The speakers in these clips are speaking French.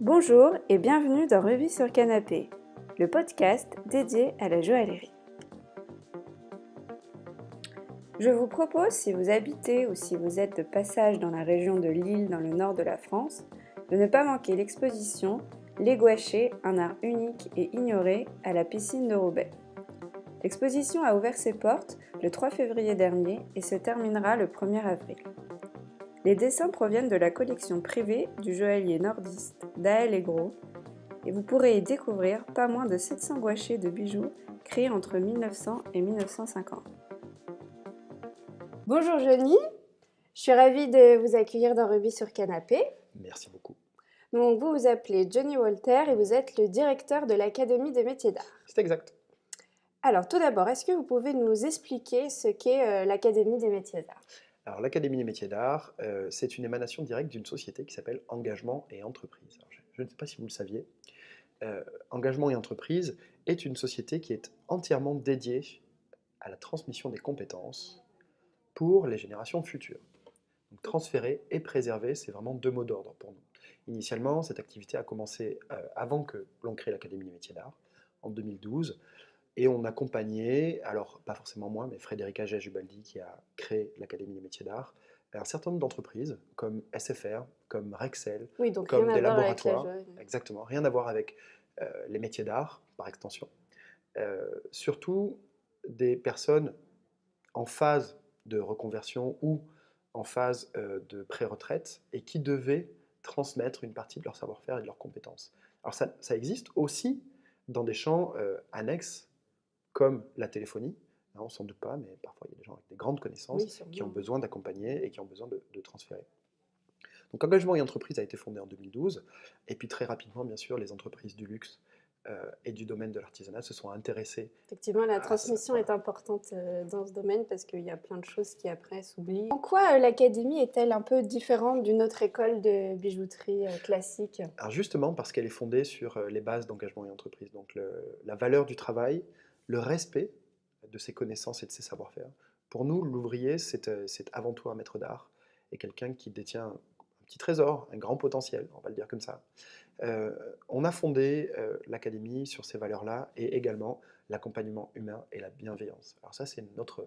Bonjour et bienvenue dans Revue sur Canapé, le podcast dédié à la joaillerie. Je vous propose, si vous habitez ou si vous êtes de passage dans la région de Lille dans le nord de la France, de ne pas manquer l'exposition Les Gouachers, un art unique et ignoré à la piscine de Roubaix. L'exposition a ouvert ses portes le 3 février dernier et se terminera le 1er avril. Les dessins proviennent de la collection privée du joaillier nordiste Daël Gros et vous pourrez y découvrir pas moins de 700 gouachers de bijoux créés entre 1900 et 1950. Bonjour Johnny, je suis ravie de vous accueillir dans Rubis sur Canapé. Merci beaucoup. Donc vous vous appelez Johnny Walter et vous êtes le directeur de l'Académie des métiers d'art. C'est exact. Alors tout d'abord, est-ce que vous pouvez nous expliquer ce qu'est l'Académie des métiers d'art ? Alors, l'Académie des métiers d'art, c'est une émanation directe d'une société qui s'appelle Engagement et Entreprise. Alors, je ne sais pas si vous le saviez. Engagement et Entreprise est une société qui est entièrement dédiée à la transmission des compétences pour les générations futures. Donc, transférer et préserver, c'est vraiment deux mots d'ordre pour nous. Initialement, cette activité a commencé avant que l'on crée l'Académie des métiers d'art, en 2012. Et on accompagnait, alors pas forcément moi, mais Frédéric Agès-Jubaldi qui a créé l'Académie des métiers d'art, un certain nombre d'entreprises comme SFR, comme Rexel, Oui, donc comme rien à des voir avec la laboratoires. joie. Exactement, rien à voir avec les métiers d'art par extension. Surtout des personnes en phase de reconversion ou en phase de pré-retraite et qui devaient transmettre une partie de leur savoir-faire et de leurs compétences. Alors ça existe aussi dans des champs annexes comme la téléphonie, hein, on ne s'en doute pas, mais parfois il y a des gens avec des grandes connaissances Oui, qui ont sûrement. besoin d'accompagner et qui ont besoin de transférer. Donc Engagement et Entreprise a été fondé en 2012, et puis très rapidement, bien sûr, les entreprises du luxe et du domaine de l'artisanat se sont intéressées. Effectivement, la Ah, transmission voilà. est importante dans ce domaine parce qu'il y a plein de choses qui après s'oublient. En quoi l'académie est-elle un peu différente d'une autre école de bijouterie classique ? Alors justement parce qu'elle est fondée sur les bases d'Engagement et Entreprise, donc la valeur du travail, le respect de ses connaissances et de ses savoir-faire. Pour nous, l'ouvrier, c'est avant tout un maître d'art et quelqu'un qui détient un petit trésor, un grand potentiel, on va le dire comme ça. On a fondé l'académie sur ces valeurs-là et également l'accompagnement humain et la bienveillance. Alors ça, c'est notre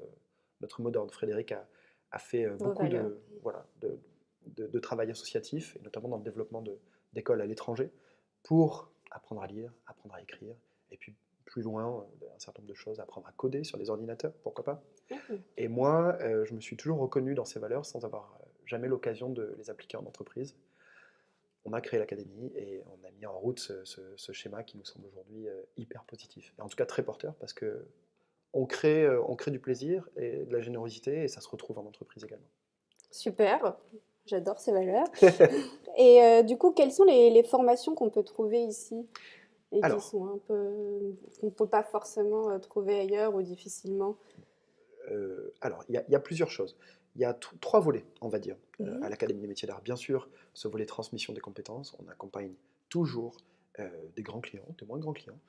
mot d'ordre. Frédéric a fait Vos beaucoup valeurs. de travail associatif, et notamment dans le développement d'écoles à l'étranger, pour apprendre à lire, apprendre à écrire, et puis plus loin, un certain nombre de choses, apprendre à coder sur les ordinateurs, pourquoi pas. Mhm. Et moi, je me suis toujours reconnu dans ces valeurs sans avoir jamais l'occasion de les appliquer en entreprise. On a créé l'académie et on a mis en route ce schéma qui nous semble aujourd'hui hyper positif. Et en tout cas très porteur parce que on crée du plaisir et de la générosité et ça se retrouve en entreprise également. Super, j'adore ces valeurs. Et du coup, quelles sont les formations qu'on peut trouver ici et qui Alors, sont un peu qu'on ne peut pas forcément trouver ailleurs ou difficilement? il y a plusieurs choses. Il y a trois volets, on va dire, à Mhm. l'Académie des métiers d'art. Bien sûr, ce volet transmission des compétences, on accompagne toujours des grands clients, des moins grands clients,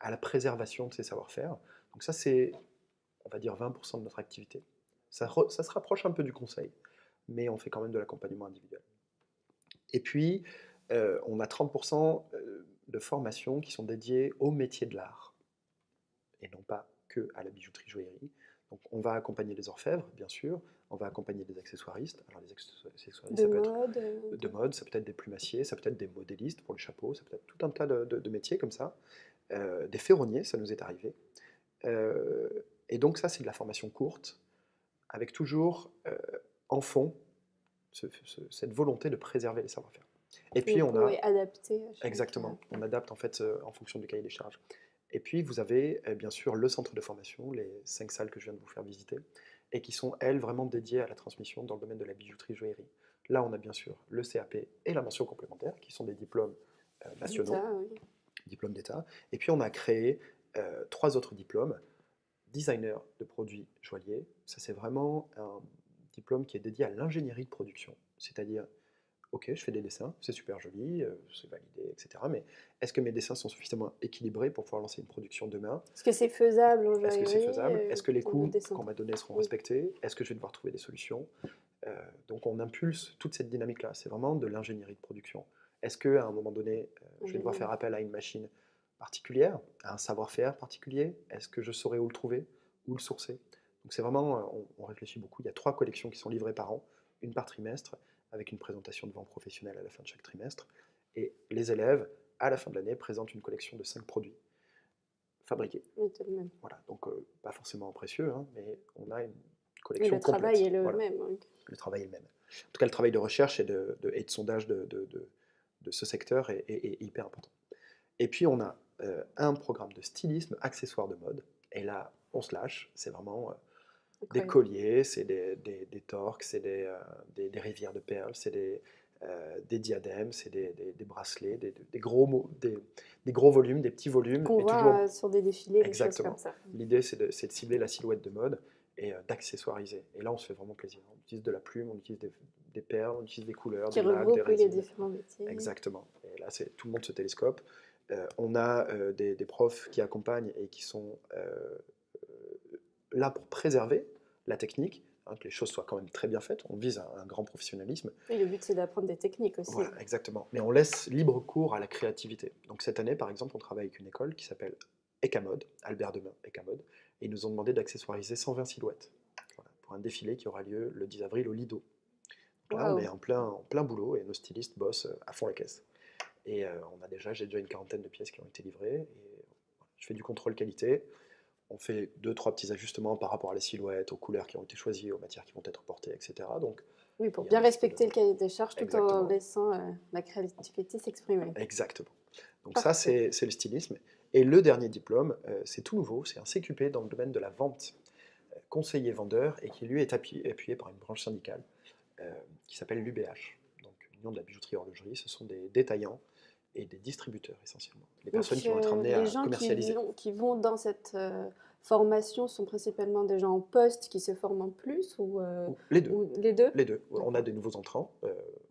à la préservation de ces savoir-faire. Donc ça, c'est, on va dire, 20% de notre activité. Ça se rapproche un peu du conseil, mais on fait quand même de l'accompagnement individuel. Et puis, on a 30% de formations qui sont dédiées au métier de l'art, et non pas que à la bijouterie joaillerie. Donc on va accompagner les orfèvres, bien sûr, on va accompagner des accessoiristes. Alors les accessoiristes, De ça peut être mode de mode, ça peut être des plumassiers, ça peut être des modélistes pour les chapeaux, ça peut être tout un tas de métiers comme ça. Des ferronniers, ça nous est arrivé. Euh, et donc ça, c'est de la formation courte, avec toujours en fond cette volonté de préserver les savoir-faire. Et que vous puis on a, pouvez adapter à chaque... exactement, on adapte en fait en fonction du cahier des charges. Et puis vous avez bien sûr le centre de formation, les 5 salles que je viens de vous faire visiter, et qui sont elles vraiment dédiées à la transmission dans le domaine de la bijouterie joaillerie. Là on a bien sûr le CAP et la mention complémentaire, qui sont des diplômes nationaux, d'État, oui. diplômes d'État. Et puis on a créé 3 autres diplômes. Designer de produits joailliers, ça c'est vraiment un diplôme qui est dédié à l'ingénierie de production, c'est-à-dire ok, je fais des dessins, c'est super joli, c'est validé, etc. Mais est-ce que mes dessins sont suffisamment équilibrés pour pouvoir lancer une production demain? Est-ce que c'est faisable en Est-ce que c'est joaillerie faisable? Est-ce que les pour votre coûts dessin? qu'on m'a donnés seront Oui. respectés? Est-ce que je vais devoir trouver des solutions? Donc on impulse toute cette dynamique-là. C'est vraiment de l'ingénierie de production. Est-ce qu'à un moment donné, je vais devoir Génial. faire appel à une machine particulière, à un savoir-faire particulier? Est-ce que je saurai où le trouver, où le sourcer? Donc c'est vraiment, on réfléchit beaucoup. Il y a 3 collections qui sont livrées par an, une par trimestre, avec une présentation devant professionnels à la fin de chaque trimestre. Et les élèves, à la fin de l'année, présentent une collection de 5 produits fabriqués. Oui, tout de même. Voilà, donc pas forcément précieux, hein, mais on a une Et collection le travail complète. est le Voilà, même. Oui. le travail est le même. En tout cas, le travail de recherche et de sondage de ce secteur est hyper important. Et puis, on a un programme de stylisme, accessoires de mode. Et là, on se lâche. C'est vraiment des Incroyable. colliers, c'est des torques, c'est des rivières de perles, c'est des diadèmes, c'est des bracelets, des des gros volumes, des petits volumes, Qu'on mais toujours voit sur des défilés, des choses comme exactement. ça. L'idée, c'est de cibler la silhouette de mode et d'accessoiriser. Et là, on se fait vraiment plaisir. On utilise de la plume, on utilise des perles, on utilise des couleurs, Qui des lacs, des regroupe oui, les résines. différents métiers. Exactement. Et là, tout le monde se télescope. On a des profs qui accompagnent et qui sont là pour préserver la technique, hein, que les choses soient quand même très bien faites. On vise un grand professionnalisme. Et le but, c'est d'apprendre des techniques aussi. Voilà, exactement. Mais on laisse libre cours à la créativité. Donc cette année, par exemple, on travaille avec une école qui s'appelle Ecamode, Albert Demain Ecamode, et ils nous ont demandé d'accessoiriser 120 silhouettes, voilà, pour un défilé qui aura lieu le 10 avril au Lido. Donc là, on est Waouh. en plein boulot et nos stylistes bossent à fond la caisse. Et j'ai déjà une quarantaine de pièces qui ont été livrées. Et voilà, je fais du contrôle qualité. On fait deux, trois petits ajustements par rapport à la silhouette, aux couleurs qui ont été choisies, aux matières qui vont être portées, etc. Donc, Oui, pour il y a bien un petit peu de... respecter le cahier des charges tout en Exactement. laissant la créativité s'exprimer. Exactement. Donc ça, Parfait. c'est le stylisme. Et le dernier diplôme, c'est tout nouveau, c'est un CQP dans le domaine de la vente, conseiller vendeur, et qui lui est appuyé par une branche syndicale euh, qui s'appelle l'UBH, donc Union de la bijouterie et horlogerie. Ce sont des détaillants et des distributeurs essentiellement. Les Donc, personnes qui vont être amenées les à gens commercialiser. qui vont dans cette formation sont principalement des gens en poste qui se forment en plus Les deux. ou les deux? Les deux. On a D'accord. des nouveaux entrants.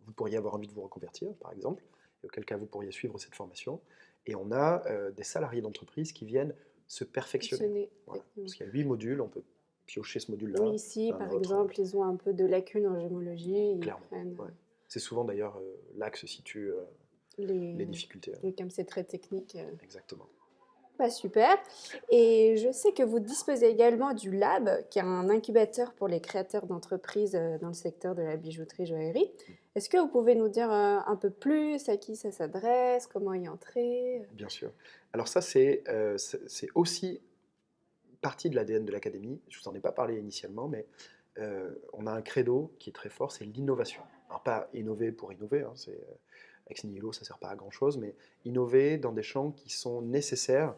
Vous pourriez avoir envie de vous reconvertir, par exemple, et auquel cas vous pourriez suivre cette formation. Et on a des salariés d'entreprise qui viennent se perfectionner. Fonctionner, Voilà. effectivement. Parce qu'il y a 8 modules, on peut piocher ce Oui, module-là, ici, un par autre, exemple, ils ont un peu de lacunes en gémologie, ils clairement. prennent Ouais. C'est souvent d'ailleurs là que se situent les... les difficultés. Hein. Oui, comme c'est très technique. Exactement. Bah, super. Et je sais que vous disposez également du Lab, qui est un incubateur pour les créateurs d'entreprises dans le secteur de la bijouterie-joaillerie. Est-ce que vous pouvez nous dire un peu plus à qui ça s'adresse, comment y entrer? Bien sûr. Alors ça, c'est aussi partie de l'ADN de l'académie. Je ne vous en ai pas parlé initialement, mais on a un credo qui est très fort, c'est l'innovation. Alors pas innover pour innover, hein, ex nihilo, ça ne sert pas à grand-chose, mais innover dans des champs qui sont nécessaires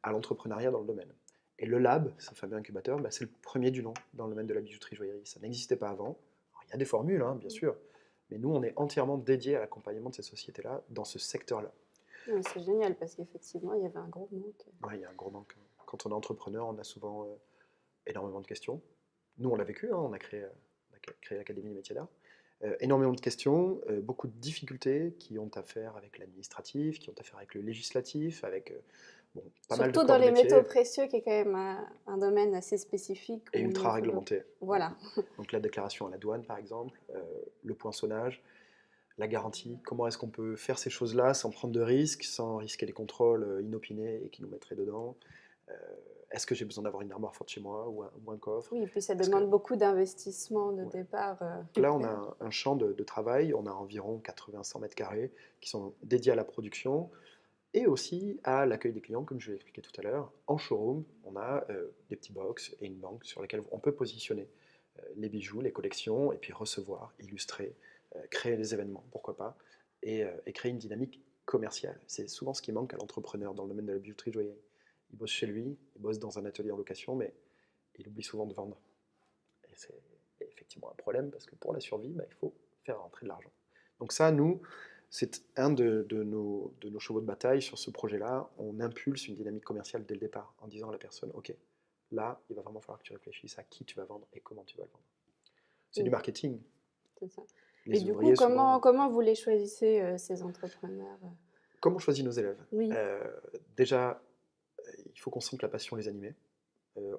à l'entrepreneuriat dans le domaine. Et le lab, ce fameux incubateur, bah, c'est le premier du nom dans le domaine de la bijouterie-joaillerie. Ça n'existait pas avant. Alors, il y a des formules, hein, bien sûr, mais nous, on est entièrement dédié à l'accompagnement de ces sociétés-là dans ce secteur-là. Ouais, c'est génial parce qu'effectivement, il y avait un gros manque. Ouais, il y a un gros manque. Quand on est entrepreneur, on a souvent énormément de questions. Nous, on l'a vécu, hein, on a créé l'Académie des métiers d'art. Énormément de questions, beaucoup de difficultés qui ont à faire avec l'administratif, qui ont à faire avec le législatif, avec bon, pas mal de Surtout dans corps de les métaux métier précieux, qui est quand même un domaine assez spécifique et où il ultra faut... réglementé. Voilà. Donc la déclaration à la douane, par exemple, le poinçonnage, la garantie. Comment est-ce qu'on peut faire ces choses-là sans prendre de risques, sans risquer des contrôles inopinés et qui nous mettraient dedans? Euh, Est-ce que j'ai besoin d'avoir une armoire forte chez moi ou un coffre? Oui, et puis ça Est-ce que demande beaucoup d'investissement de ouais. départ. Là, on a un champ de travail, on a environ 80-100 mètres carrés qui sont dédiés à la production et aussi à l'accueil des clients, comme je l'ai expliqué tout à l'heure. En showroom, on a des petits box et une banque sur lesquels on peut positionner les bijoux, les collections, et puis recevoir, illustrer, créer des événements, pourquoi pas, et créer une dynamique commerciale. C'est souvent ce qui manque à l'entrepreneur dans le domaine de la bijouterie joaillerie. Il bosse chez lui, il bosse dans un atelier en location, mais il oublie souvent de vendre. Et c'est effectivement un problème parce que pour la survie, bah, il faut faire rentrer de l'argent. Donc ça, nous, c'est un de nos chevaux de bataille sur ce projet-là. On impulse une dynamique commerciale dès le départ en disant à la personne, OK, là, il va vraiment falloir que tu réfléchisses à qui tu vas vendre et comment tu vas le vendre. C'est du Oui, marketing. c'est ça. Et Les du coup, ouvriers, souvent... comment vous les choisissez, ces entrepreneurs? Comment on choisit nos élèves? Oui, Déjà, il faut qu'on sente la passion les animer.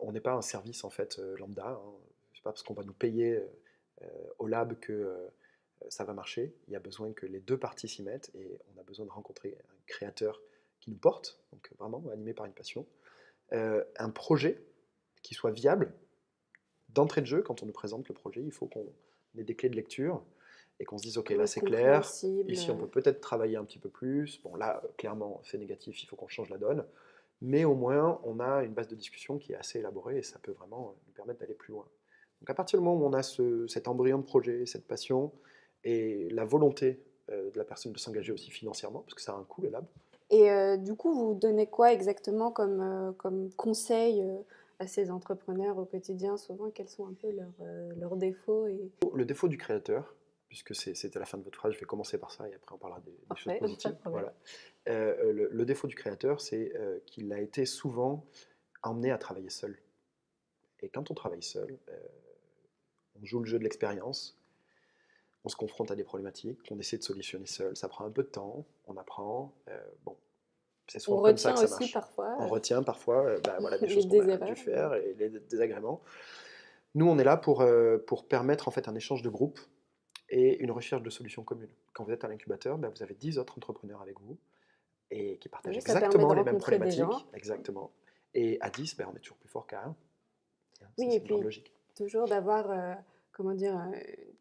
On n'est pas un service en fait lambda. Hein. C'est pas parce qu'on va nous payer au lab que ça va marcher. Il y a besoin que les deux parties s'y mettent et on a besoin de rencontrer un créateur qui nous porte, donc vraiment animé par une passion, un projet qui soit viable. D'entrée de jeu, quand on nous présente le projet, il faut qu'on ait des clés de lecture et qu'on se dise, ok, là c'est clair, Compréhensible. ici on peut peut-être travailler un petit peu plus, bon là, clairement, c'est négatif, il faut qu'on change la donne, mais au moins, on a une base de discussion qui est assez élaborée et ça peut vraiment nous permettre d'aller plus loin. Donc à partir du moment où on a cet embryon de projet, cette passion et la volonté de la personne de s'engager aussi financièrement, parce que ça a un coût le lab. Et du coup, vous donnez quoi exactement comme conseil à ces entrepreneurs au quotidien? Souvent, quels sont un peu leurs défauts et... Le défaut du créateur, puisque c'était la fin de votre phrase, je vais commencer par ça et après on parlera des choses Parfait, pas positives. de problème. Voilà. Le défaut du créateur, c'est qu'il a été souvent emmené à travailler seul. Et quand on travaille seul, on joue le jeu de l'expérience, on se confronte à des problématiques, on essaie de solutionner seul, ça prend un peu de temps, on apprend, bon, c'est On souvent comme ça retient que ça aussi marche. parfois On retient parfois bah, voilà, des les choses qu'on a dû déserts. faire et les désagréments. Nous, on est là pour permettre en fait un échange de groupe et une recherche de solutions communes. Quand vous êtes à l'incubateur, bah, vous avez 10 autres entrepreneurs avec vous et qui partagent Oui, ça permet de exactement les mêmes rencontrer des gens. problématiques. Exactement. Et à 10, bah, on est toujours plus fort qu'à 1. Ça, Oui, et c'est une grande puis logique. toujours d'avoir, comment dire,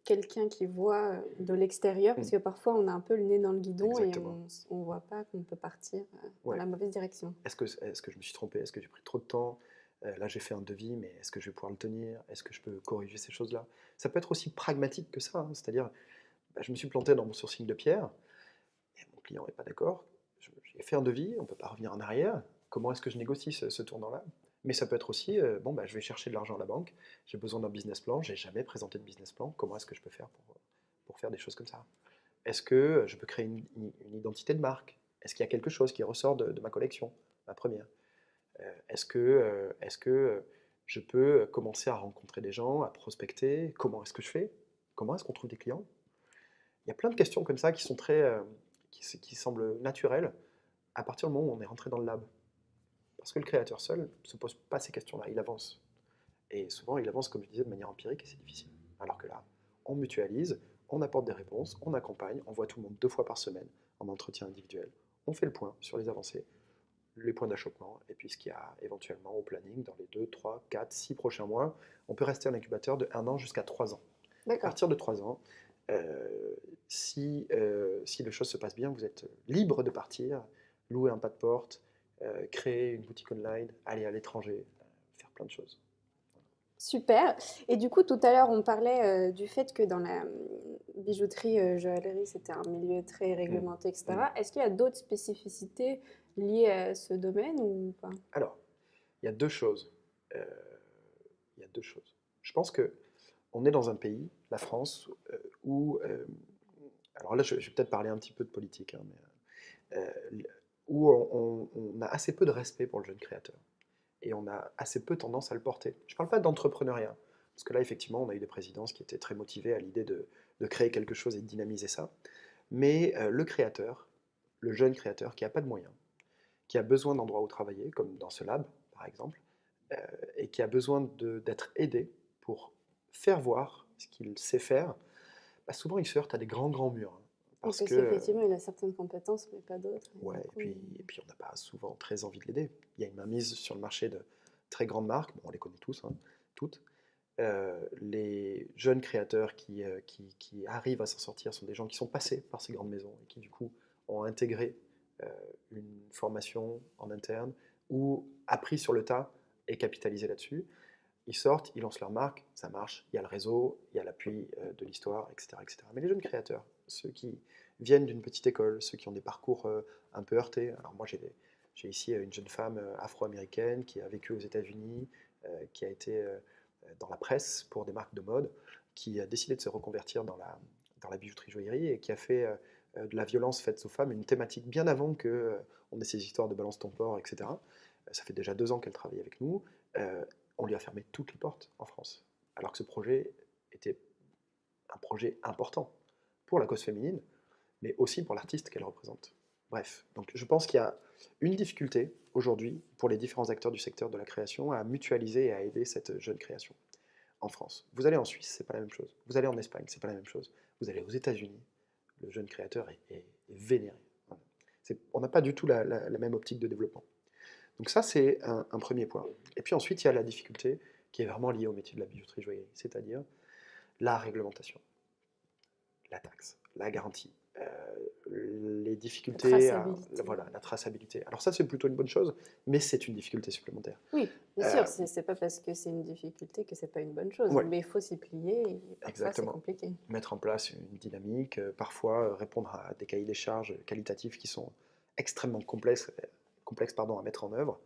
quelqu'un qui voit de l'extérieur, parce Mm. que parfois on a un peu le nez dans le guidon et Exactement. on ne voit pas qu'on peut partir dans Ouais. la mauvaise direction. Est-ce que je me suis trompé? Est-ce que j'ai pris trop de temps? Là, j'ai fait un devis, mais est-ce que je vais pouvoir le tenir? Est-ce que je peux corriger ces choses-là? Ça peut être aussi pragmatique que ça, hein. C'est-à-dire, bah, je me suis planté dans mon sourcing de pierre, et mon client n'est pas d'accord. J'ai fait un devis, on ne peut pas revenir en arrière. Comment est-ce que je négocie ce tournant-là? Mais ça peut être aussi, bon, bah, je vais chercher de l'argent à la banque, j'ai besoin d'un business plan, j'ai jamais présenté de business plan, comment est-ce que je peux faire pour faire des choses comme ça? Est-ce que je peux créer une identité de marque? Est-ce qu'il y a quelque chose qui ressort de ma collection, ma première? Est-ce que je peux commencer à rencontrer des gens, à prospecter? Comment est-ce que je fais? Comment est-ce qu'on trouve des clients? Il y a plein de questions comme ça qui sont qui semblent naturelles à partir du moment où on est rentré dans le lab. Parce que le créateur seul ne se pose pas ces questions-là, il avance. Et souvent, il avance, comme je disais, de manière empirique et c'est difficile. Alors que là, on mutualise, on apporte des réponses, on accompagne, on voit tout le monde 2 fois par semaine en entretien individuel. On fait le point sur les avancées, les points d'achoppement, et puis ce qu'il y a éventuellement au planning dans les 2, 3, 4, 6 prochains mois. On peut rester en incubateur de 1 an jusqu'à 3 ans. À D'accord. partir de 3 ans, si les choses se passent bien, vous êtes libre de partir, louer un pas de porte, créer une boutique online, aller à l'étranger, faire plein de choses. Super. Et du coup, tout à l'heure, on parlait du fait que dans la bijouterie, joaillerie, c'était un milieu très Mm. réglementé, Mm. etc. Est-ce qu'il y a d'autres spécificités liées à ce domaine ou pas? Alors, il y a deux choses. Euh, il y a deux choses. Je pense que on est dans un pays, la France, où, alors là, je vais peut-être parler un petit peu de politique, hein, mais, où on a assez peu de respect pour le jeune créateur. Et on a assez peu tendance à le porter. Je ne parle pas d'entrepreneuriat, parce que là, effectivement, on a eu des présidences qui étaient très motivées à l'idée de créer quelque chose et de dynamiser ça. Mais le créateur, le jeune créateur qui n'a pas de moyens, qui a besoin d'endroits où travailler, comme dans ce lab, par exemple, euh, et qui a besoin d'être aidé pour faire voir ce qu'il sait faire, bah, souvent il se heurte à des grands, grands murs, hein. Oui, Parce parce que, qu'effectivement, il a certaines compétences, mais pas d'autres. Et ouais, du coup, et puis on n'a pas souvent très envie de l'aider. Il y a une mainmise sur le marché de très grandes marques, bon, on les connaît tous, hein, toutes. Les jeunes créateurs qui arrivent à s'en sortir sont des gens qui sont passés par ces grandes maisons et qui du coup ont intégré euh, une formation en interne ou appris sur le tas et capitalisé là-dessus. Ils sortent, ils lancent leur marque, ça marche, il y a le réseau, il y a l'appui de l'histoire, etc., etc. Mais les jeunes créateurs, ceux qui viennent d'une petite école, ceux qui ont des parcours un peu heurtés, alors moi j'ai ici une jeune femme afro-américaine qui a vécu aux États-Unis, qui a été dans la presse pour des marques de mode, qui a décidé de se reconvertir dans la bijouterie joaillerie et qui a fait de la violence faite aux femmes une thématique bien avant que on ait ces histoires de balance ton porc, etc. Ça fait déjà 2 ans qu'elle travaille avec nous. On lui a fermé toutes les portes en France, alors que ce projet était un projet important pour la cause féminine, mais aussi pour l'artiste qu'elle représente. Bref, donc je pense qu'il y a une difficulté aujourd'hui pour les différents acteurs du secteur de la création à mutualiser et à aider cette jeune création en France. Vous allez en Suisse, c'est pas la même chose. Vous allez en Espagne, c'est pas la même chose. Vous allez aux États-Unis, le jeune créateur est vénéré. Voilà. On n'a pas du tout la même optique de développement. Donc ça, c'est un premier point. Et puis ensuite, il y a la difficulté qui est vraiment liée au métier de la bijouterie joaillerie, c'est-à-dire la réglementation, la taxe, la garantie, les La difficultés, traçabilité. voilà, la traçabilité. Alors ça, c'est plutôt une bonne chose, mais c'est une difficulté supplémentaire. Oui, bien Euh, sûr, c'est pas parce que c'est une difficulté que c'est pas une bonne chose, ouais, mais il faut s'y plier et parfois c'est exactement. compliqué. Mettre en place une dynamique, parfois répondre à des cahiers des charges qualitatifs qui sont extrêmement complexes pardon, à mettre en œuvre.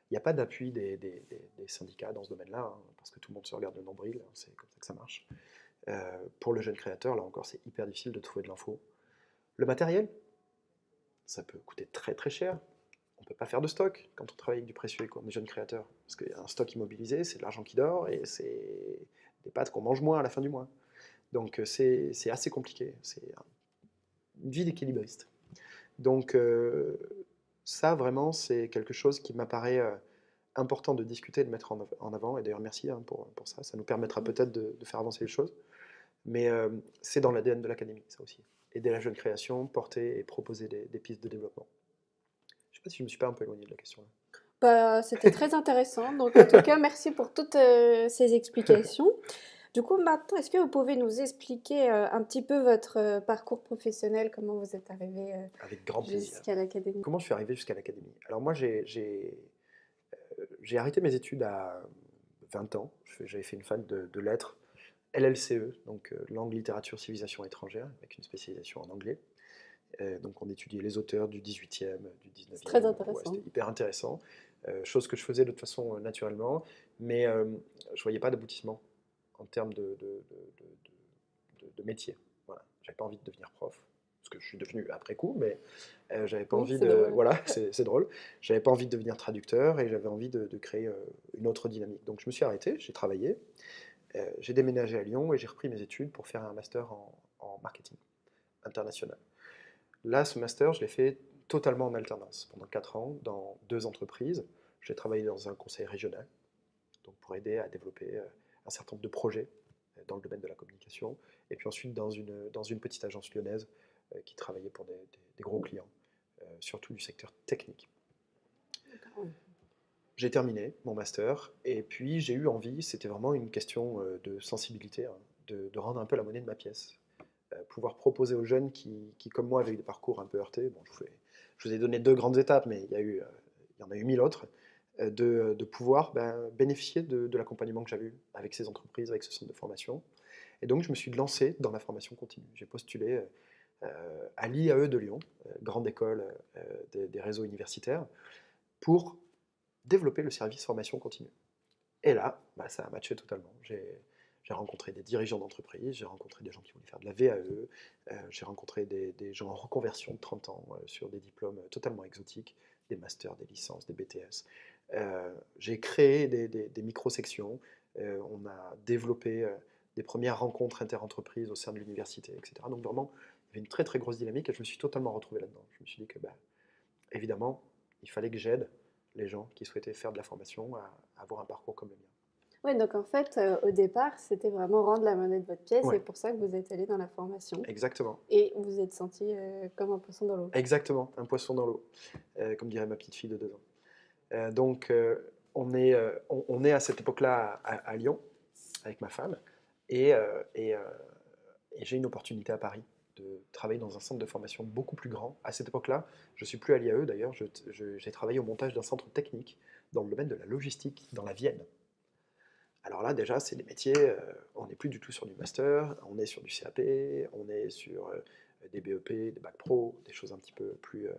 Il n'y a pas d'appui des syndicats dans ce domaine-là, hein, parce que tout le monde se regarde le nombril, hein, c'est comme ça que ça marche. Pour le jeune créateur, là encore, c'est hyper difficile de trouver de l'info. Le matériel, ça peut coûter très très cher. On ne peut pas faire de stock quand on travaille avec du précieux comme des jeunes créateurs. Parce qu'un stock immobilisé, c'est de l'argent qui dort et c'est des pâtes qu'on mange moins à la fin du mois. Donc c'est assez compliqué. C'est une vie d'équilibriste. Donc ça, vraiment, c'est quelque chose qui m'apparaît important de discuter, de mettre en avant. Et d'ailleurs, merci hein, pour ça. Ça nous permettra peut-être de faire avancer les choses. Mais c'est dans l'ADN de l'académie, ça aussi. Aider la jeune création, porter et proposer des pistes de développement. Je ne sais pas si je me suis pas un peu éloigné de la question là. Bah, c'était très intéressant. Donc, en tout cas, merci pour toutes ces explications. Du coup, maintenant, est-ce que vous pouvez nous expliquer un petit peu votre parcours professionnel, comment vous êtes arrivé Avec grand plaisir. jusqu'à l'académie? Comment je suis arrivé jusqu'à l'académie? Alors moi, j'ai arrêté mes études à 20 ans. J'avais fait une fac de lettres, LLCE, donc langue, littérature, civilisation étrangère, avec une spécialisation en anglais. Donc on étudiait les auteurs du 18e, du C'est très 19e. Ouais, intéressant. c'était hyper intéressant. Chose que je faisais de toute façon naturellement, mais je voyais pas d'aboutissement en termes de métier. Voilà. J'avais pas envie de devenir prof, ce que je suis devenu après coup, mais j'avais pas Oui, envie c'est de. drôle. Voilà, c'est drôle. J'avais pas envie de devenir traducteur et j'avais envie de créer une autre dynamique. Donc je me suis arrêté, j'ai travaillé, j'ai déménagé à Lyon et j'ai repris mes études pour faire un master en marketing international. Là, ce master, je l'ai fait totalement en alternance pendant 4 ans dans 2 entreprises. J'ai travaillé dans un conseil régional, donc pour aider à développer un certain nombre de projets dans le domaine de la communication. Et puis ensuite dans une petite agence lyonnaise qui travaillait pour des gros clients, surtout du secteur technique. D'accord. J'ai terminé mon master et puis j'ai eu envie, c'était vraiment une question de sensibilité, hein, de rendre un peu la monnaie de ma pièce. Pouvoir proposer aux jeunes qui, comme moi, avaient eu des parcours un peu heurtés. Bon, je vous ai donné 2 grandes étapes, mais il y en a eu 1000 autres, de pouvoir bénéficier de l'accompagnement que j'avais eu avec ces entreprises, avec ce centre de formation. Et donc, je me suis lancé dans la formation continue. J'ai postulé à l'IAE de Lyon, grande école des réseaux universitaires, pour développer le service formation continue. Et là, ça a matché totalement. J'ai rencontré des dirigeants d'entreprise, j'ai rencontré des gens qui voulaient faire de la VAE, j'ai rencontré des gens en reconversion de 30 ans sur des diplômes totalement exotiques, des masters, des licences, des BTS. J'ai créé des micro-sections, on a développé des premières rencontres interentreprises au sein de l'université, etc. Donc vraiment, il y avait une très très grosse dynamique et je me suis totalement retrouvé là-dedans. Je me suis dit que, évidemment, il fallait que j'aide les gens qui souhaitaient faire de la formation à avoir un parcours comme le mien. Oui, donc en fait, au départ, c'était vraiment rendre la monnaie de votre pièce, et Ouais, pour ça que vous êtes allé dans la formation, exactement. et vous êtes senti comme un poisson dans l'eau. Exactement, un poisson dans l'eau, comme dirait ma petite fille de 2 ans. Donc, on est à cette époque-là à Lyon, avec ma femme, et, et j'ai une opportunité à Paris de travailler dans un centre de formation beaucoup plus grand. À cette époque-là, je ne suis plus à l'IAE d'ailleurs, j'ai travaillé au montage d'un centre technique dans le domaine de la logistique dans la Vienne. Alors là, déjà, c'est des métiers, on n'est plus du tout sur du master, on est sur du CAP, on est sur des BEP, des bacs pro, des choses un petit peu plus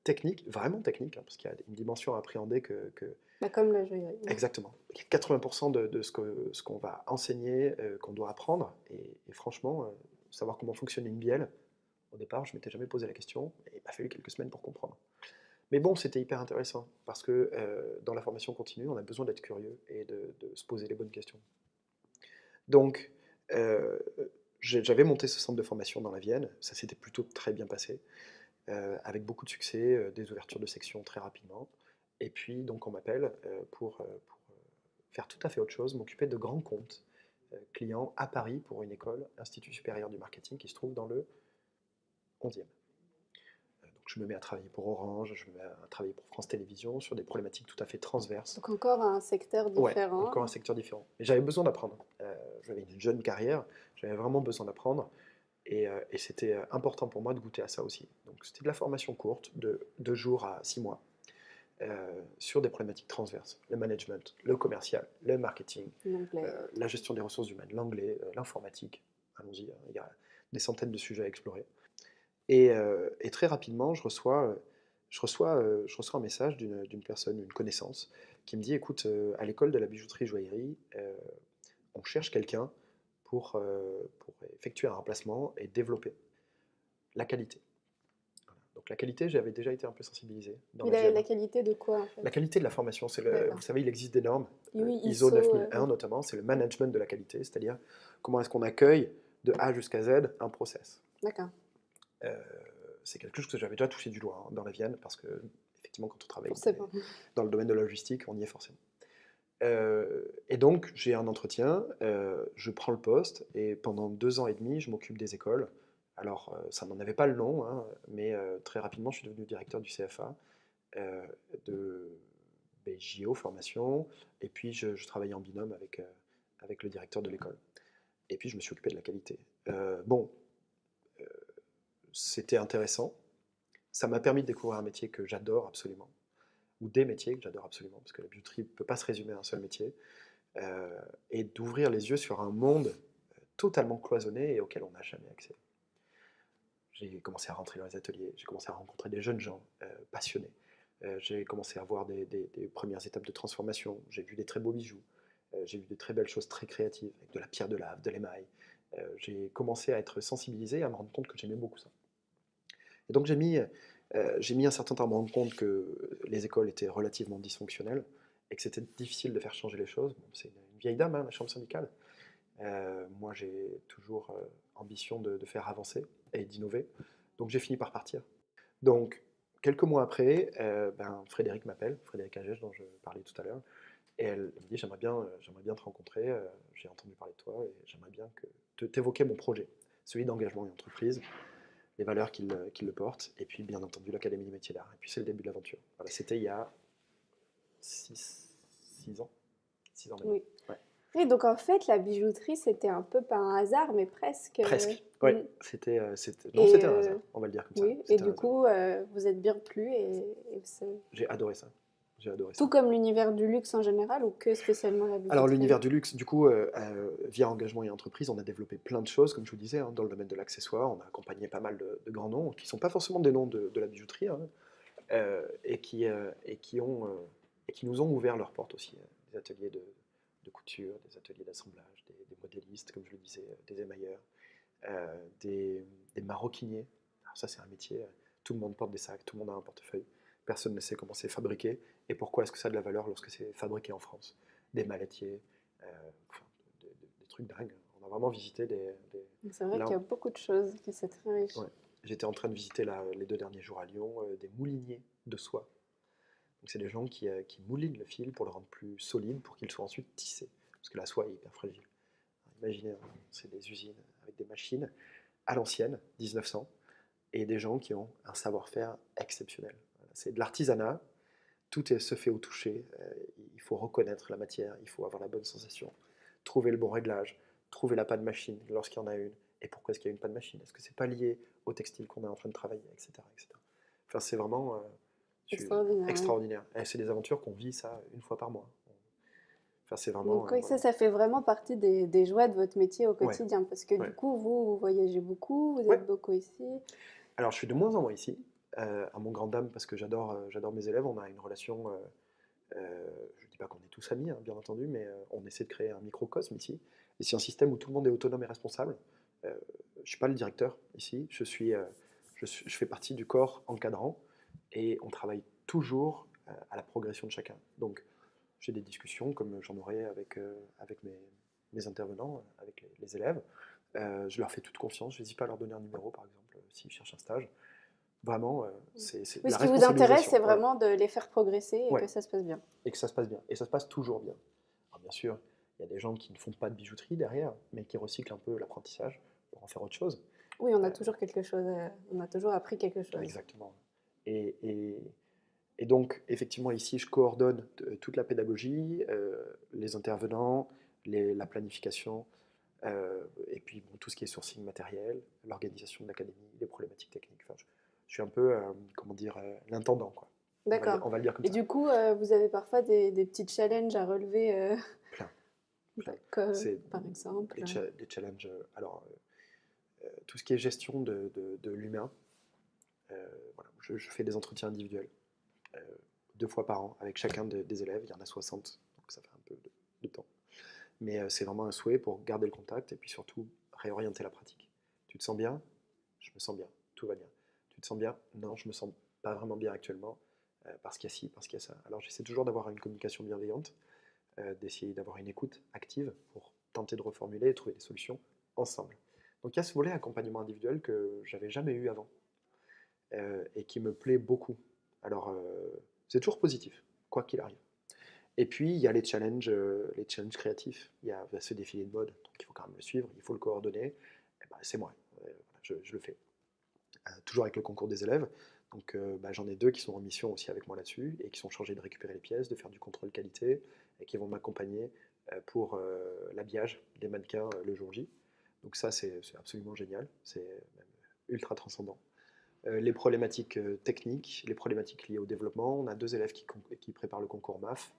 techniques, vraiment techniques, hein, parce qu'il y a une dimension à appréhender Bah, comme la joaillerie. exactement. Il y a 80% de ce qu'on va enseigner, qu'on doit apprendre, et franchement, savoir comment fonctionne une bielle, au départ, je ne m'étais jamais posé la question, et il m'a fallu quelques semaines pour comprendre. Mais bon, c'était hyper intéressant, parce que dans la formation continue, on a besoin d'être curieux et de se poser les bonnes questions. Donc, j'avais monté ce centre de formation dans la Vienne, ça s'était plutôt très bien passé, avec beaucoup de succès, des ouvertures de sections très rapidement. Et puis, donc, on m'appelle pour faire tout à fait autre chose, m'occuper de grands comptes clients à Paris pour une école, Institut supérieur du marketing, qui se trouve dans le 11e. Donc je me mets à travailler pour Orange, je me mets à travailler pour France Télévisions sur des problématiques tout à fait transverses. Donc encore un secteur Ouais, différent. encore un secteur différent. Et j'avais besoin d'apprendre. J'avais une jeune carrière, j'avais vraiment besoin d'apprendre. Et c'était important pour moi de goûter à ça aussi. Donc c'était de la formation courte, de 2 jours à 6 mois, sur des problématiques transverses. Le management, le commercial, le marketing, L'anglais. la gestion des ressources humaines, l'anglais, l'informatique. Allons-y, il y a des centaines de sujets à explorer. Et très rapidement, je reçois un message d'une personne, une connaissance, qui me dit, écoute, à l'école de la bijouterie-joaillerie, on cherche quelqu'un pour effectuer un remplacement et développer la qualité. Voilà. Donc la qualité, j'avais déjà été un peu sensibilisé dans Mais la la GM. qualité de quoi en fait? La qualité de la formation, D'accord. vous savez, il existe des normes, Oui, ISO ISO, 9001 notamment, c'est le management de la qualité, c'est-à-dire comment est-ce qu'on accueille de A jusqu'à Z un process. d'accord. Euh, c'est quelque chose que j'avais déjà touché du doigt dans la Vienne, parce que effectivement, quand on travaille Forcément. dans le domaine de la logistique, on y est forcément. Et donc, j'ai un entretien, je prends le poste, et pendant 2 ans et demi, je m'occupe des écoles. Alors, ça n'en avait pas le nom, hein, mais très rapidement, je suis devenu directeur du CFA, de BJO Formation, et puis je travaillais en binôme avec le directeur de l'école. Et puis, je me suis occupé de la qualité. Bon, c'était intéressant. Ça m'a permis de découvrir un métier que j'adore absolument, ou des métiers que j'adore absolument, parce que la bijouterie ne peut pas se résumer à un seul métier, et d'ouvrir les yeux sur un monde totalement cloisonné et auquel on n'a jamais accès. J'ai commencé à rentrer dans les ateliers, j'ai commencé à rencontrer des jeunes gens passionnés, j'ai commencé à voir des premières étapes de transformation, j'ai vu des très beaux bijoux, j'ai vu de très belles choses très créatives, avec de la pierre de lave, de l'émail. J'ai commencé à être sensibilisé, à me rendre compte que j'aimais beaucoup ça. Et donc j'ai mis un certain temps à me rendre compte que les écoles étaient relativement dysfonctionnelles et que c'était difficile de faire changer les choses. Bon, c'est une vieille dame, hein, la chambre syndicale. Moi, j'ai toujours ambition de faire avancer et d'innover. Donc j'ai fini par partir. Donc, quelques mois après, Frédéric m'appelle, Frédéric Agèche, dont je parlais tout à l'heure, et elle me dit, j'aimerais bien te rencontrer, j'ai entendu parler de toi, et j'aimerais bien t'évoquer mon projet, celui d'engagement et entreprise, les valeurs qui le portent, et puis bien entendu l'Académie des métiers d'art. Et puis c'est le début de l'aventure. Voilà, c'était il y a 6 ans. 6 ans maintenant. Oui. Ouais. Oui, donc en fait, la bijouterie, c'était un peu par un hasard, mais presque. Presque. Ouais. Mm. C'était un Et, hasard, on va le dire comme ça. oui, et C'était un du hasard. coup, vous êtes bien plu et J'ai adoré ça. J'ai adoré ça. tout comme l'univers du luxe en général ou que spécialement la bijouterie? Alors l'univers du luxe, du coup, via engagement et entreprise, on a développé plein de choses, comme je vous disais, hein, dans le domaine de l'accessoire. On a accompagné pas mal de grands noms, qui ne sont pas forcément des noms de la bijouterie, hein, et qui nous ont ouvert leurs portes aussi. Des ateliers de couture, des ateliers d'assemblage, des modélistes, comme je le disais, des émailleurs, des maroquiniers. Alors ça, c'est un métier, tout le monde porte des sacs, tout le monde a un portefeuille. Personne ne sait comment c'est fabriqué et pourquoi est-ce que ça a de la valeur lorsque c'est fabriqué en France. Des mallettiers, enfin, des trucs dingues. On a vraiment visité C'est vrai là, qu'il y a beaucoup de choses, que c'est très riche. ouais. J'étais en train de visiter les 2 derniers jours à Lyon des mouliniers de soie. Donc c'est des gens qui moulinent le fil pour le rendre plus solide, pour qu'il soit ensuite tissé. Parce que la soie est hyper fragile. Imaginez, hein, c'est des usines avec des machines à l'ancienne, 1900, et des gens qui ont un savoir-faire exceptionnel. Voilà, c'est de l'artisanat, se fait au toucher, il faut reconnaître la matière, il faut avoir la bonne sensation, trouver le bon réglage, trouver la panne machine lorsqu'il y en a une, et pourquoi est-ce qu'il y a une panne machine, est-ce que c'est pas lié au textile qu'on est en train de travailler, etc. etc. Enfin, c'est vraiment Extraordinaire. extraordinaire. Et c'est des aventures qu'on vit ça une fois par mois. Enfin, c'est vraiment... Donc oui, voilà. ça fait vraiment partie des joies de votre métier au Ouais, quotidien, parce que ouais. du coup, vous voyagez beaucoup, vous Ouais. êtes beaucoup ici. Alors, je suis de moins en moins ici, à mon grand dame, parce que j'adore mes élèves. On a une relation, je ne dis pas qu'on est tous amis, hein, bien entendu, mais on essaie de créer un microcosme ici. Et c'est un système où tout le monde est autonome et responsable. Je ne suis pas le directeur ici, je fais partie du corps encadrant, et on travaille toujours à la progression de chacun. Donc, j'ai des discussions comme j'en aurai avec mes intervenants, avec les élèves. Je leur fais toute confiance, je n'hésite pas à leur donner un numéro, par exemple, s'ils cherchent un stage. Vraiment, c'est Mais la ce qui vous intéresse, responsabilisation. c'est Voilà. vraiment de les faire progresser et Ouais. que ça se passe bien. Et que ça se passe bien. Et ça se passe toujours bien. Alors, bien sûr, Il y a des gens qui ne font pas de bijouterie derrière, mais qui recyclent un peu l'apprentissage pour en faire autre chose. Oui, on a toujours quelque chose, on a toujours appris quelque chose. Exactement. Et, et- et donc, effectivement, ici, je coordonne toute la pédagogie, les intervenants, la planification, et puis bon, tout ce qui est sourcing matériel, l'organisation de l'académie, les problématiques techniques. Enfin, je suis un peu, comment dire, l'intendant, quoi. D'accord. On va le dire comme Et ça. du coup, vous avez parfois des petits challenges à relever, Plein, plein. comme, C'est par exemple. des challenges. Alors, tout ce qui est gestion de l'humain, voilà, je fais des entretiens individuels euh, 2 fois par an avec chacun des élèves. Il y en a 60, donc ça fait un peu de temps. Mais c'est vraiment un souhait pour garder le contact et puis surtout réorienter la pratique. Tu te sens bien? Je me sens bien, tout va bien. Tu te sens bien? Non, je me sens pas vraiment bien actuellement, parce qu'il y a ci, parce qu'il y a ça. Alors j'essaie toujours d'avoir une communication bienveillante, d'essayer d'avoir une écoute active pour tenter de reformuler et trouver des solutions ensemble. Donc il y a ce volet accompagnement individuel que j'avais jamais eu avant, et qui me plaît beaucoup. Alors c'est toujours positif, quoi qu'il arrive. Et puis, il y a les challenges créatifs. Il y a ce défilé de mode, donc il faut quand même le suivre, il faut le coordonner. Et ben, c'est moi, voilà, je le fais. Toujours avec le concours des élèves. Donc, j'en ai 2 qui sont en mission aussi avec moi là-dessus et qui sont chargés de récupérer les pièces, de faire du contrôle qualité et qui vont m'accompagner pour l'habillage des mannequins le jour J. Donc ça, c'est absolument génial, c'est même ultra transcendant. Les problématiques techniques, les problématiques liées au développement. On a 2 élèves qui préparent le concours MAF.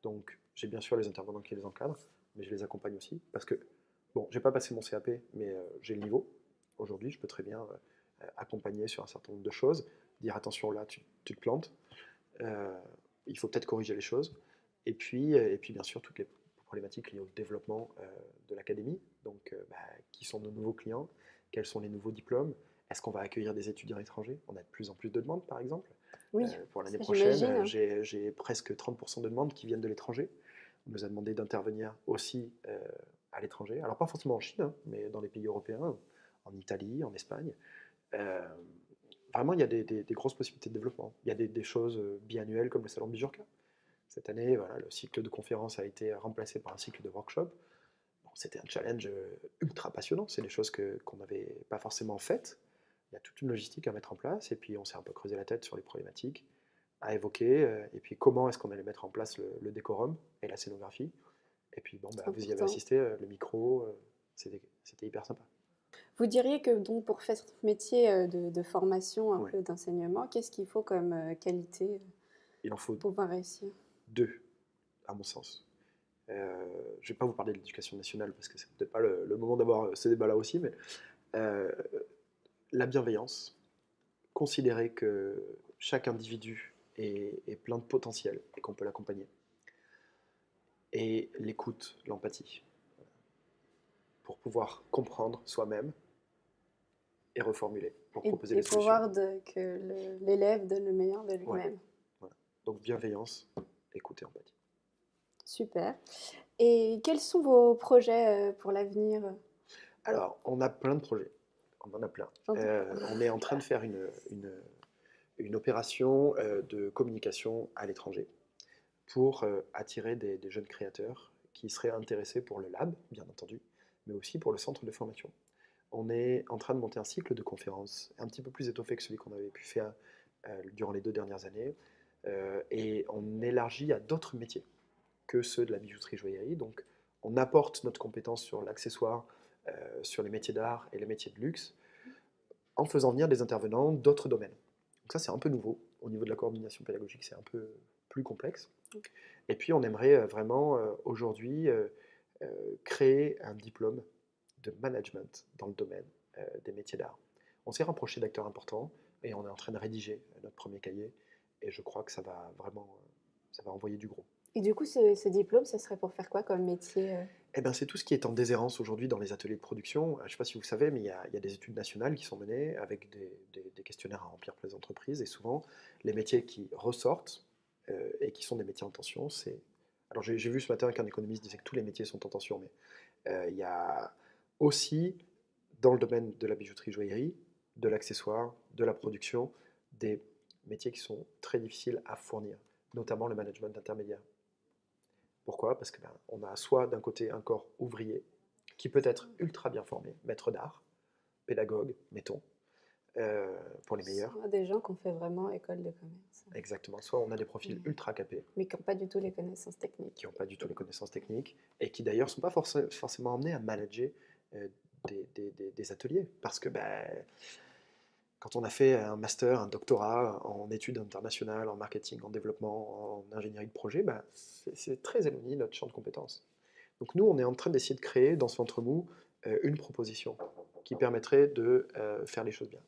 Donc, j'ai bien sûr les intervenants qui les encadrent, mais je les accompagne aussi. Parce que, bon, j'ai pas passé mon CAP, mais j'ai le niveau. Aujourd'hui, je peux très bien accompagner sur un certain nombre de choses, dire attention, là, tu te plantes. Euh, il faut peut-être corriger les choses. Et puis, bien sûr, toutes les problématiques liées au développement de l'académie. Donc, qui sont nos nouveaux clients? Quels sont les nouveaux diplômes? Est-ce qu'on va accueillir des étudiants étrangers? On a de plus en plus de demandes, par exemple. Oui, Pour l'année ça prochaine, j'imagine. j'ai presque 30% de demandes qui viennent de l'étranger. On nous a demandé d'intervenir aussi à l'étranger. Alors, pas forcément en Chine, hein, mais dans les pays européens, en Italie, en Espagne. Euh, Vraiment, il y a des grosses possibilités de développement. Il y a des choses biannuelles comme le salon de Bijurka. Cette année, voilà, le cycle de conférences a été remplacé par un cycle de workshop. Bon, c'était un challenge ultra passionnant. C'est des choses qu'on n'avait pas forcément faites. Il y a toute une logistique à mettre en place. Et puis, on s'est un peu creusé la tête sur les problématiques à évoquer. Et puis, comment est-ce qu'on allait mettre en place le décorum et la scénographie. Et puis, bon, C'est vous y avez important. assisté, le micro, c'était hyper sympa. Vous diriez que donc pour faire ce métier de formation, un Ouais. peu d'enseignement, qu'est-ce qu'il faut comme qualité Il en faut pour pouvoir réussir? 2, à mon sens. Je ne vais pas vous parler de l'éducation nationale parce que c'est peut-être pas le moment d'avoir ce débat-là aussi, mais euh, la bienveillance, considérer que chaque individu est plein de potentiel et qu'on peut l'accompagner, et l'écoute, l'empathie, pour pouvoir comprendre soi-même et reformuler, pour proposer Et des pour solutions. voir que l'élève donne le meilleur de Ouais, lui-même. voilà. Donc bienveillance, écoute et empathie. Super. Et quels sont vos projets pour l'avenir? Alors, on a plein de projets, on en a plein. J'entends. On est en train de faire une opération de communication à l'étranger pour attirer des jeunes créateurs qui seraient intéressés pour le lab, bien entendu, mais aussi pour le centre de formation. On est en train de monter un cycle de conférences un petit peu plus étoffé que celui qu'on avait pu faire durant les 2 dernières années, et on élargit à d'autres métiers que ceux de la bijouterie-joaillerie. Donc on apporte notre compétence sur l'accessoire, sur les métiers d'art et les métiers de luxe, en faisant venir des intervenants d'autres domaines. Donc ça, c'est un peu nouveau. Au niveau de la coordination pédagogique, c'est un peu plus complexe. Et puis, on aimerait vraiment aujourd'hui créer un diplôme de management dans le domaine des métiers d'art. On s'est rapproché d'acteurs importants et on est en train de rédiger notre premier cahier. Et je crois que ça va vraiment, ça va envoyer du gros. Et du coup, ce diplôme, ce serait pour faire quoi comme métier? Eh ben, c'est tout ce qui est en déshérence aujourd'hui dans les ateliers de production. Je ne sais pas si vous savez, mais il y a des études nationales qui sont menées avec des questionnaires à remplir pour les entreprises. Et souvent, les métiers qui ressortent et qui sont des métiers en tension, c'est... Alors j'ai vu ce matin qu'un économiste disait que tous les métiers sont en tension, mais il y a aussi, dans le domaine de la bijouterie-joaillerie, de l'accessoire, de la production, des métiers qui sont très difficiles à fournir, notamment le management intermédiaire. Pourquoi? Parce que on a soit d'un côté un corps ouvrier qui peut être ultra bien formé, maître d'art, pédagogue, mettons, pour les meilleurs. Soit des gens qui ont fait vraiment école de commerce, Exactement. Soit on a des profils ultra capés, mais qui n'ont pas du tout les connaissances techniques. qui n'ont pas du tout les connaissances techniques, et qui d'ailleurs ne sont pas forcément emmenés à manager euh, des ateliers. Parce que quand on a fait un master, un doctorat en études internationales, en marketing, en développement, en ingénierie de projet, c'est très éloigné de notre champ de compétences. Donc nous, on est en train d'essayer de créer dans ce ventre mou une proposition qui permettrait de faire les choses bien.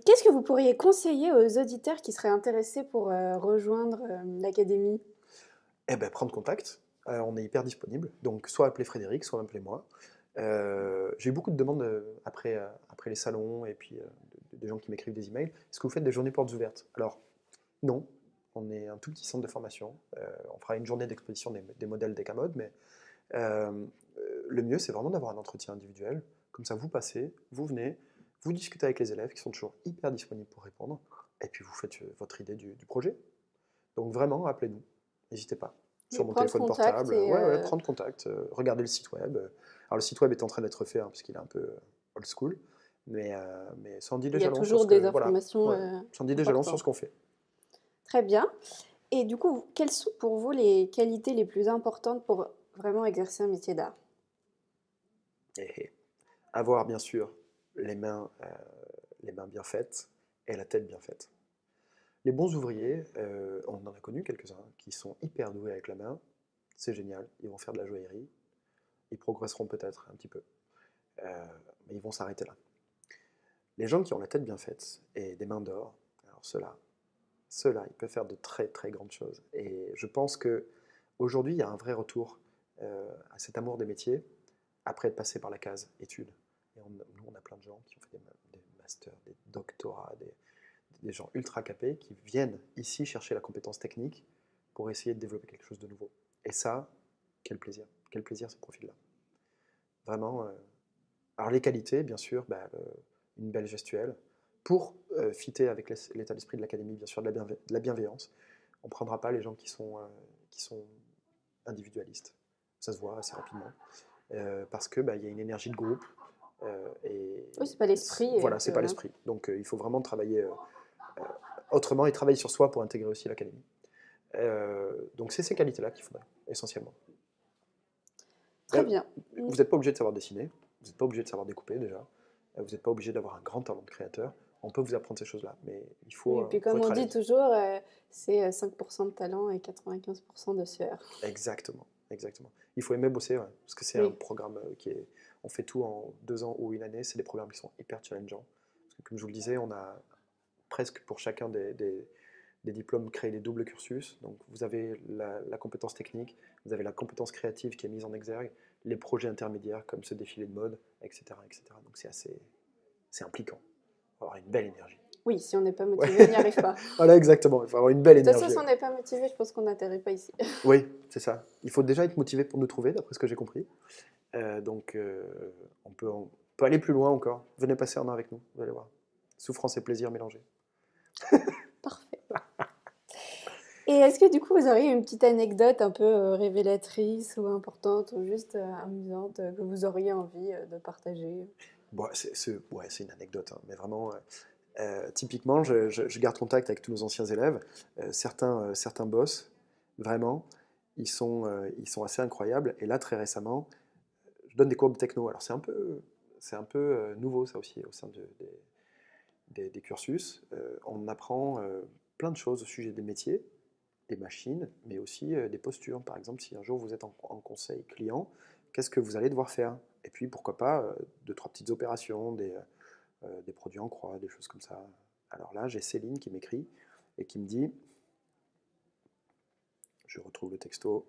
Qu'est-ce que vous pourriez conseiller aux auditeurs qui seraient intéressés pour rejoindre l'académie? Eh ben, prendre contact, on est hyper disponible, donc soit appeler Frédéric, soit appeler moi. J'ai eu beaucoup de demandes après les salons et puis des gens qui m'écrivent des emails. Est-ce que vous faites des journées portes ouvertes? Alors, non, on est un tout petit centre de formation. On fera une journée d'exposition des modèles Decamode, mais euh, le mieux, c'est vraiment d'avoir un entretien individuel. Comme ça, vous passez, vous venez, vous discutez avec les élèves qui sont toujours hyper disponibles pour répondre, et puis vous faites votre idée du projet. Donc vraiment, appelez-nous, n'hésitez pas. Sur mon Prendre téléphone contact portable, et ouais, prendre contact, regardez le site web. Alors le site web est en train d'être fait, hein, parce qu'il est un peu old school, mais ça en dit il y déjà a long sur toujours ce que, des voilà, informations ouais, ça en dit déjà long sur importantes. ce qu'on fait. Très bien. Et du coup, quelles sont pour vous les qualités les plus importantes pour vraiment exercer un métier d'art? Et avoir bien sûr les mains, euh, les mains bien faites et la tête bien faite. Les bons ouvriers, on en a connu quelques-uns qui sont hyper doués avec la main, c'est génial, ils vont faire de la joaillerie, ils progresseront peut-être un petit peu, mais ils vont s'arrêter là. Les gens qui ont la tête bien faite et des mains d'or, alors ceux-là, ils peuvent faire de très très grandes choses. Et je pense que aujourd'hui, il y a un vrai retour à cet amour des métiers après être passé par la case études. Et nous, on a plein de gens qui ont fait des masters, des doctorats, des gens ultra capés qui viennent ici chercher la compétence technique pour essayer de développer quelque chose de nouveau. Et ça, quel plaisir ce profil-là. Vraiment. Alors les qualités, bien sûr, une belle gestuelle. Pour fitter avec l'état d'esprit de l'académie, bien sûr, de la bienveillance. On ne prendra pas les gens qui sont individualistes. Ça se voit assez rapidement. Parce qu'il y a une énergie de groupe. Et Oui, c'est pas l'esprit. voilà, c'est pas l'esprit. Donc il faut vraiment travailler autrement et travailler sur soi pour intégrer aussi l'académie. Donc c'est ces qualités-là qu'il faudrait, essentiellement. Très bien. Vous n'êtes pas obligé de savoir dessiner, vous n'êtes pas obligé de savoir découper déjà, vous n'êtes pas obligé d'avoir un grand talent de créateur. On peut vous apprendre ces choses-là, mais il Oui, et puis faut comme être on à dit l'aise. toujours, c'est 5% de talent et 95% de sueur. Exactement, exactement. Il faut aimer bosser, ouais, parce que c'est un Oui. programme on fait tout en 2 ans ou une année, c'est des programmes qui sont hyper challengeants. Parce que comme je vous le disais, on a presque pour chacun des diplômes créé des doubles cursus. Donc vous avez la compétence technique, vous avez la compétence créative qui est mise en exergue, les projets intermédiaires comme ce défilé de mode, etc. etc. Donc c'est impliquant. Il faut avoir une belle énergie. Oui, si on n'est pas Ouais. motivé, on n'y arrive pas. Voilà, exactement. Il faut avoir une belle De toute façon, énergie. si on n'est pas motivé, je pense qu'on n'atterrit pas ici. Oui, c'est ça. Il faut déjà être motivé pour nous trouver, d'après ce que j'ai compris. Donc on peut aller plus loin encore. Venez passer un an avec nous, vous allez voir. Souffrance et plaisir mélangés. Parfait. Et est-ce que du coup, vous auriez une petite anecdote un peu révélatrice ou importante ou juste amusante que vous auriez envie de partager? Bon, ouais, c'est une anecdote, hein, mais vraiment, typiquement, je garde contact avec tous nos anciens élèves. Certains boss, vraiment, ils sont assez incroyables. Et là, très récemment, je donne des cours de techno. Alors, c'est un peu nouveau, ça aussi, au sein des cursus. On apprend plein de choses au sujet des métiers, des machines, mais aussi des postures. Par exemple, si un jour vous êtes en conseil client, qu'est-ce que vous allez devoir faire? Et puis, pourquoi pas, deux, trois petites opérations, des produits en croix, des choses comme ça. Alors là, j'ai Céline qui m'écrit et qui me dit, je retrouve le texto,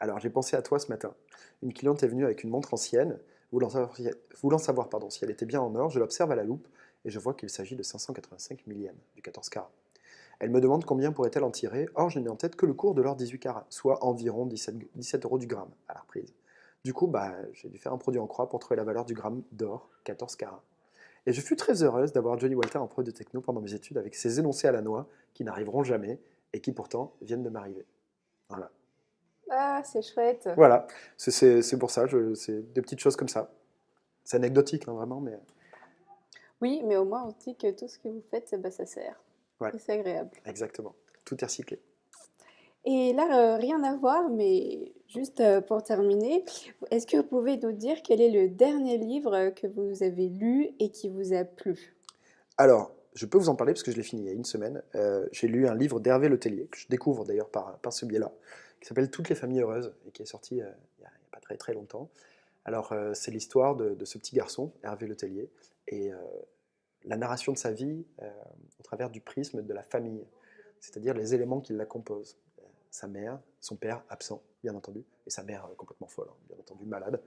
alors j'ai pensé à toi ce matin. Une cliente est venue avec une montre ancienne, voulant savoir pardon, si elle était bien en or, je l'observe à la loupe et je vois qu'il s'agit de 585 millièmes du 14 carats. Elle me demande combien pourrait-elle en tirer, or je n'ai en tête que le cours de l'or 18 carats, soit environ 17 euros du gramme à la reprise. Du coup, j'ai dû faire un produit en croix pour trouver la valeur du gramme d'or 14 carats. Et je fus très heureuse d'avoir Johnny Walter en pro de techno pendant mes études avec ses énoncés à la noix qui n'arriveront jamais et qui pourtant viennent de m'arriver. Voilà. Ah, c'est chouette. Voilà, c'est pour ça, c'est des petites choses comme ça. C'est anecdotique, hein, vraiment, mais Oui, mais au moins on se dit que tout ce que vous faites, bah, ça sert. ouais, Et c'est agréable. exactement. Tout est recyclé. Et là, rien à voir, mais juste pour terminer, est-ce que vous pouvez nous dire quel est le dernier livre que vous avez lu et qui vous a plu? Alors, je peux vous en parler parce que je l'ai fini il y a une semaine. J'ai lu un livre d'Hervé Letellier, que je découvre d'ailleurs par ce biais-là, qui s'appelle Toutes les familles heureuses et qui est sorti il y a pas très très longtemps. Alors, c'est l'histoire de ce petit garçon, Hervé Letellier, et la narration de sa vie au travers du prisme de la famille, c'est-à-dire les éléments qui la composent. Sa mère, son père absent, bien entendu, et sa mère complètement folle, hein, bien entendu malade.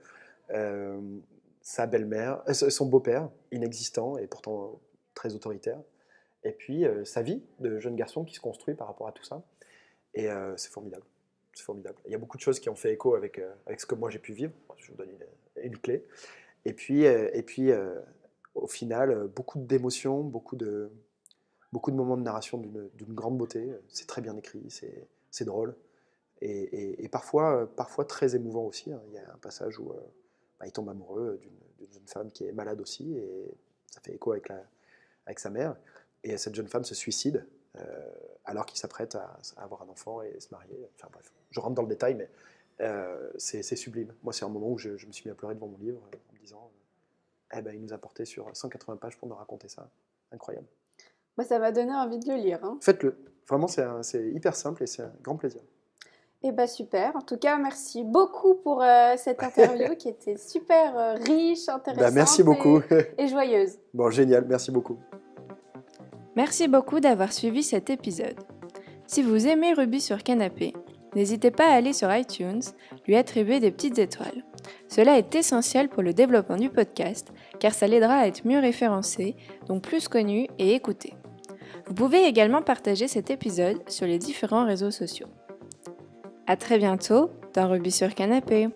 Euh, Sa belle-mère, son beau-père, inexistant et pourtant très autoritaire. Et puis sa vie de jeune garçon qui se construit par rapport à tout ça. Et c'est formidable. C'est formidable. Il y a beaucoup de choses qui ont fait écho avec ce que moi j'ai pu vivre. Je vous donne une clé. Et puis, au final, beaucoup d'émotions, beaucoup de moments de narration d'une grande beauté. C'est très bien écrit, c'est drôle. Et parfois très émouvant aussi, hein. Il y a un passage où il tombe amoureux d'une jeune femme qui est malade aussi, et ça fait écho avec sa mère. Et cette jeune femme se suicide alors qu'il s'apprête à avoir un enfant et se marier. Enfin bref, je rentre dans le détail, mais c'est sublime. Moi, c'est un moment où je me suis mis à pleurer devant mon livre en me disant eh ben, il nous a porté sur 180 pages pour nous raconter ça. Incroyable. Moi, ça m'a donné envie de le lire, hein. Faites-le. Vraiment, c'est hyper simple et c'est un grand plaisir. Eh bah super. En tout cas, merci beaucoup pour cette interview qui était super riche, Bah, merci intéressante beaucoup. et joyeuse. Bon, génial, merci beaucoup. Merci beaucoup d'avoir suivi cet épisode. Si vous aimez Ruby sur Canapé, n'hésitez pas à aller sur iTunes, lui attribuer des petites étoiles. Cela est essentiel pour le développement du podcast, car ça l'aidera à être mieux référencé, donc plus connu et écouté. Vous pouvez également partager cet épisode sur les différents réseaux sociaux. À très bientôt dans Ruby sur Canapé.